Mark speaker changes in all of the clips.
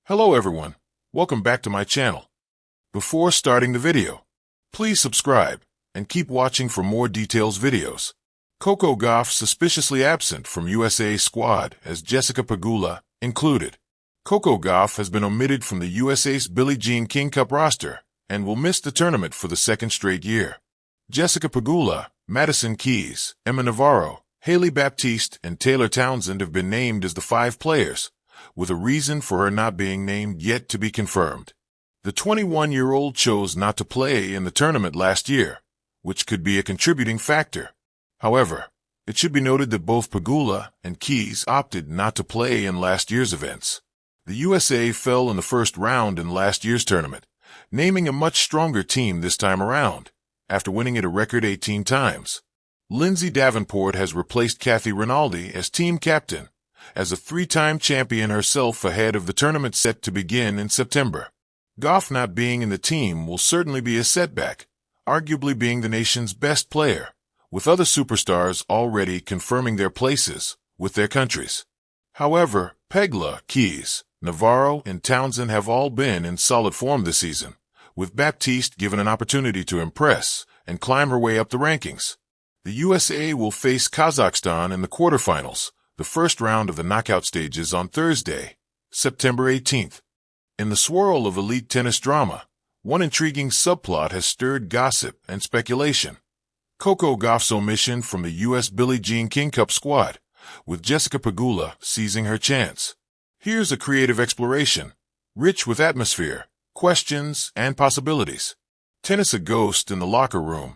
Speaker 1: Hello everyone, welcome back to my channel. Before starting the video, please subscribe and keep watching for more details videos. Coco Gauff suspiciously absent from USA squad as Jessica Pegula included. Coco Gauff has been omitted from the USA's Billie Jean King Cup roster and will miss the tournament for the second straight year. Jessica Pegula, Madison Keys, Emma Navarro, Hailey Baptiste, and Taylor Townsend have been named as the 5 players, with a reason for her not being named yet to be confirmed. The 21-year-old chose not to play in the tournament last year, which could be a contributing factor. However, it should be noted that both Pegula and Keys opted not to play in last year's events. The USA fell in the first round in last year's tournament, naming a much stronger team this time around, after winning it a record 18 times. Lindsay Davenport has replaced Kathy Rinaldi as team captain, as a 3-time champion herself ahead of the tournament set to begin in September. Gauff not being in the team will certainly be a setback, arguably being the nation's best player, with other superstars already confirming their places with their countries. However, Pegula, Keys, Navarro, and Townsend have all been in solid form this season, with Baptiste given an opportunity to impress and climb her way up the rankings. The USA will face Kazakhstan in the quarterfinals, the first round of the knockout stages on Thursday, September 18th. In the swirl of elite tennis drama, one intriguing subplot has stirred gossip and speculation. Coco Gauff's omission from the U.S. Billie Jean King Cup squad, with Jessica Pegula seizing her chance. Here's a creative exploration, rich with atmosphere, questions, and possibilities. Tennis a ghost in the locker room.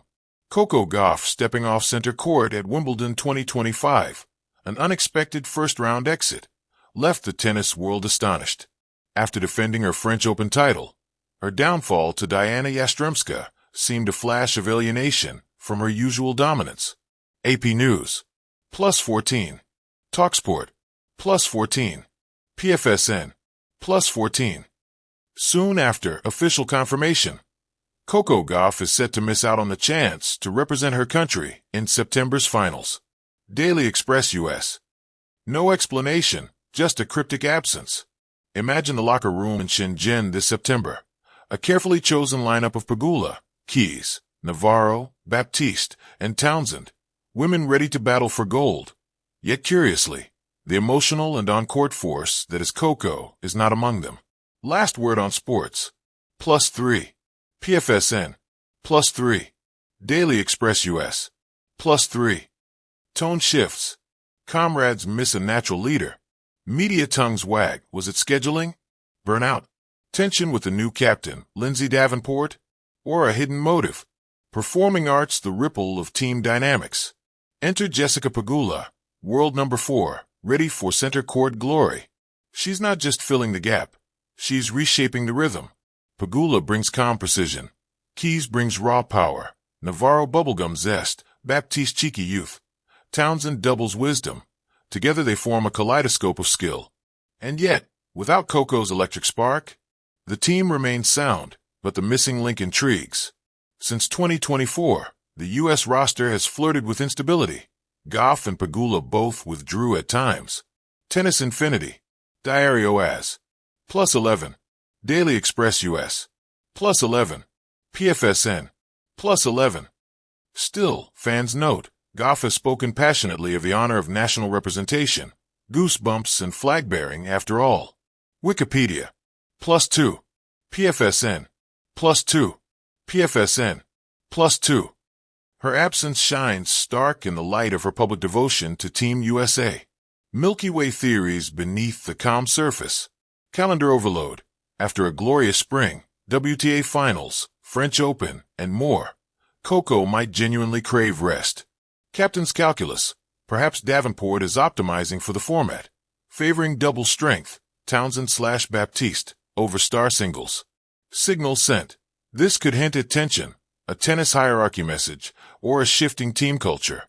Speaker 1: Coco Gauff stepping off center court at Wimbledon 2025. An unexpected first-round exit left the tennis world astonished. After defending her French Open title, her downfall to Diana Yastremska seemed a flash of alienation from her usual dominance. AP News, +14. TalkSport, +14. PFSN, +14. Soon after official confirmation, Coco Gauff is set to miss out on the chance to represent her country in September's finals. Daily Express US. No explanation, just a cryptic absence. Imagine the locker room in Shenzhen this September. A carefully chosen lineup of Pegula, Keys, Navarro, Baptiste, and Townsend. Women ready to battle for gold. Yet curiously, the emotional and on-court force that is Coco is not among them. Last word on sports. +3. PFSN. +3. Daily Express US. +3. Tone shifts. Comrades miss a natural leader. Media tongues wag. Was it scheduling? Burnout? Tension with the new captain, Lindsay Davenport? Or a hidden motive? Performing arts, the ripple of team dynamics. Enter Jessica Pegula, world number 4, ready for center court glory. She's not just filling the gap. She's reshaping the rhythm. Pegula brings calm precision. Keys brings raw power. Navarro bubblegum zest. Baptiste cheeky youth. Townsend doubles wisdom. Together they form a kaleidoscope of skill. And yet, without Coco's electric spark, the team remains sound, but the missing link intrigues. Since 2024, the U.S. roster has flirted with instability. Gauff and Pegula both withdrew at times. Tennis Infinity. Diary OAS. +11. Daily Express US. +11. PFSN. +11. Still, fans note, Gauff has spoken passionately of the honor of national representation, goosebumps and flag-bearing after all. Wikipedia. +2. PFSN. +2. PFSN. +2. Her absence shines stark in the light of her public devotion to Team USA. Milky Way theories beneath the calm surface. Calendar overload. After a glorious spring, WTA Finals, French Open, and more, Coco might genuinely crave rest. Captain's calculus. Perhaps Davenport is optimizing for the format, favoring double strength, Townsend/Baptiste, over star singles. Signal sent. This could hint at tension, a tennis hierarchy message, or a shifting team culture.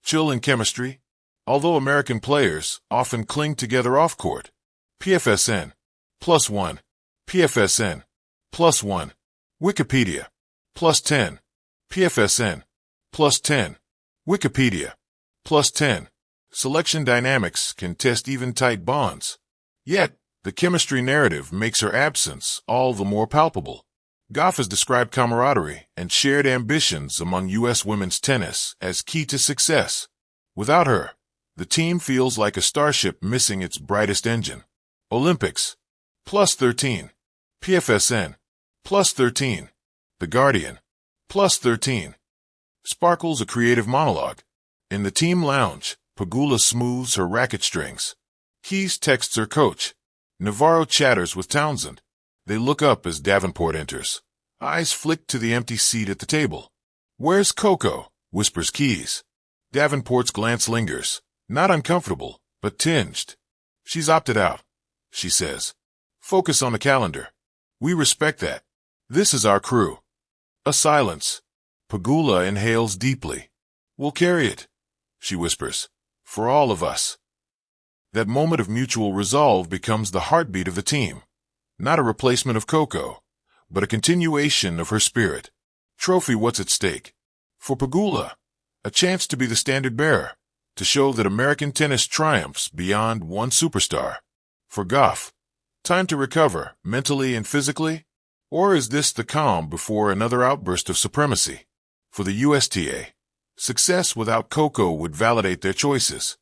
Speaker 1: Chill in chemistry. Although American players often cling together off-court. PFSN. +1. PFSN. +1. Wikipedia. +10. PFSN. +10. Wikipedia. +10. Selection dynamics can test even tight bonds. Yet, The chemistry narrative makes her absence all the more palpable. Gauff has described camaraderie and shared ambitions among U.S. women's tennis as key to success. Without her, the team feels like a starship missing its brightest engine. Olympics. +13. PFSN. +13. The Guardian. +13. Sparkles a creative monologue. In the team lounge, Pegula smooths her racket strings. Keys texts her coach. Navarro chatters with Townsend. They look up as Davenport enters. Eyes flick to the empty seat at the table. "Where's Coco?" whispers Keys. Davenport's glance lingers. Not uncomfortable, but tinged. "She's opted out," she says. "Focus on the calendar." "We respect that. This is our crew." A silence. Pegula inhales deeply. "We'll carry it," she whispers. "For all of us." That moment of mutual resolve becomes the heartbeat of the team. Not a replacement of Coco, but a continuation of her spirit. Trophy what's at stake. For Pegula, a chance to be the standard bearer, to show that American tennis triumphs beyond one superstar. For Gauff, time to recover, mentally and physically? Or is this the calm before another outburst of supremacy? For the USTA, success without Coco would validate their choices.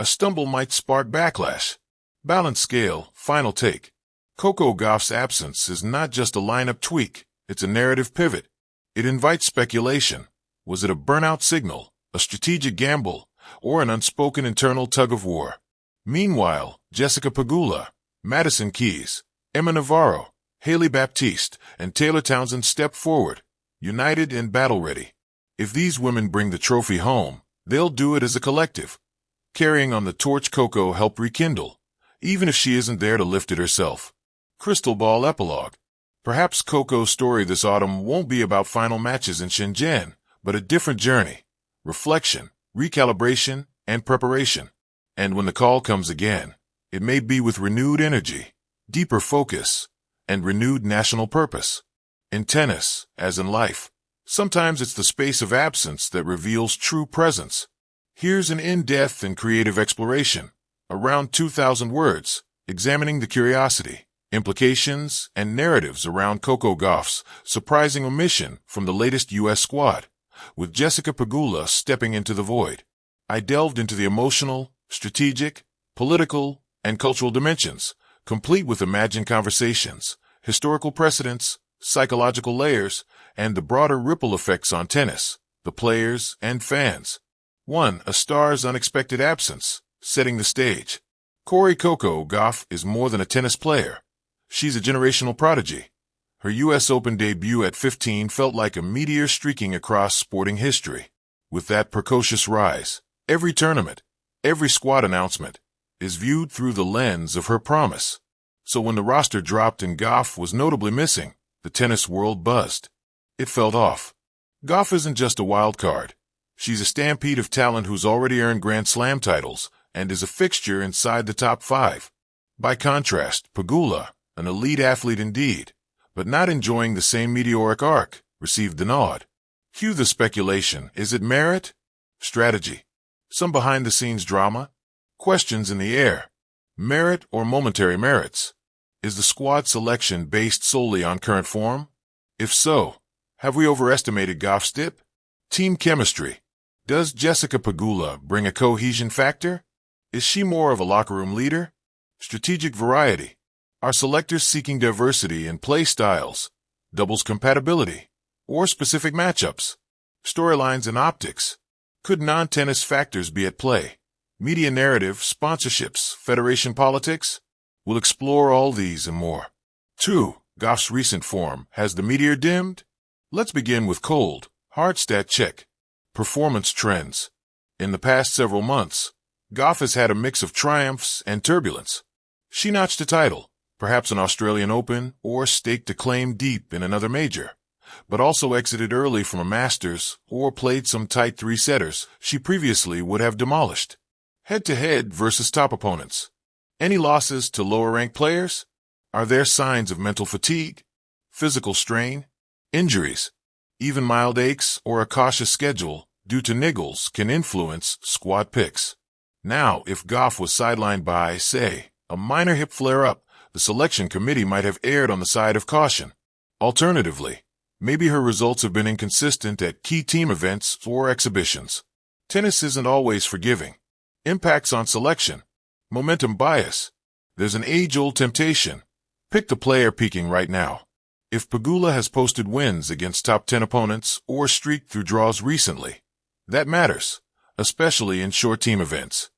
Speaker 1: A stumble might spark backlash. Balance scale, final take. Coco Gauff's absence is not just a lineup tweak, it's a narrative pivot. It invites speculation. Was it a burnout signal, a strategic gamble, or an unspoken internal tug-of-war? Meanwhile, Jessica Pegula, Madison Keys, Emma Navarro, Haley Baptiste, and Taylor Townsend step forward, united and battle-ready. If these women bring the trophy home, they'll do it as a collective, carrying on the torch Coco helped rekindle, even if she isn't there to lift it herself. Crystal Ball Epilogue. Perhaps Coco's story this autumn won't be about final matches in Shenzhen, but a different journey. Reflection, recalibration, and preparation. And when the call comes again, it may be with renewed energy, deeper focus, and renewed national purpose. In tennis, as in life, sometimes it's the space of absence that reveals true presence. Here's an in-depth and creative exploration, around 2,000 words, examining the curiosity, implications, and narratives around Coco Gauff's surprising omission from the latest U.S. squad, with Jessica Pegula stepping into the void. I delved into the emotional, strategic, political, and cultural dimensions, complete with imagined conversations, historical precedents, psychological layers, and the broader ripple effects on tennis, the players, and fans. 1. A star's unexpected absence, setting the stage. Coco Gauff is more than a tennis player. She's a generational prodigy. Her U.S. Open debut at 15 felt like a meteor streaking across sporting history. With that precocious rise, every tournament, every squad announcement, is viewed through the lens of her promise. So when the roster dropped and Gauff was notably missing, the tennis world buzzed. It felt off. Gauff isn't just a wild card. She's a stampede of talent who's already earned Grand Slam titles and is a fixture inside the top 5. By contrast, Pegula, an elite athlete indeed, but not enjoying the same meteoric arc, received the nod. Cue the speculation. Is it merit? Strategy? Some behind-the-scenes drama? Questions in the air. Merit or momentary merits? Is the squad selection based solely on current form? If so, have we overestimated Gauff's dip? Team chemistry. Does Jessica Pegula bring a cohesion factor? Is she more of a locker room leader? Strategic variety. Are selectors seeking diversity in play styles, doubles compatibility, or specific matchups? Storylines and optics. Could non-tennis factors be at play? Media narrative, sponsorships, federation politics? We'll explore all these and more. 2. Gauff's recent form. Has the meteor dimmed? Let's begin with cold, hard stat check. Performance trends. In the past several months, Gauff has had a mix of triumphs and turbulence. She notched a title, perhaps an Australian Open, or staked a claim deep in another major, but also exited early from a Masters or played some tight three-setters she previously would have demolished. Head-to-head versus top opponents. Any losses to lower-ranked players? Are there signs of mental fatigue, physical strain, injuries? Even mild aches or a cautious schedule due to niggles can influence squad picks. Now, if Gauff was sidelined by, say, a minor hip flare-up, the the selection committee might have erred on the side of caution. Alternatively, maybe her results have been inconsistent at key team events or exhibitions. Tennis isn't always forgiving. Impacts on selection. Momentum bias. There's an age-old temptation. Pick the player peaking right now. If Pegula has posted wins against top 10 opponents or streaked through draws recently, that matters, especially in short team events.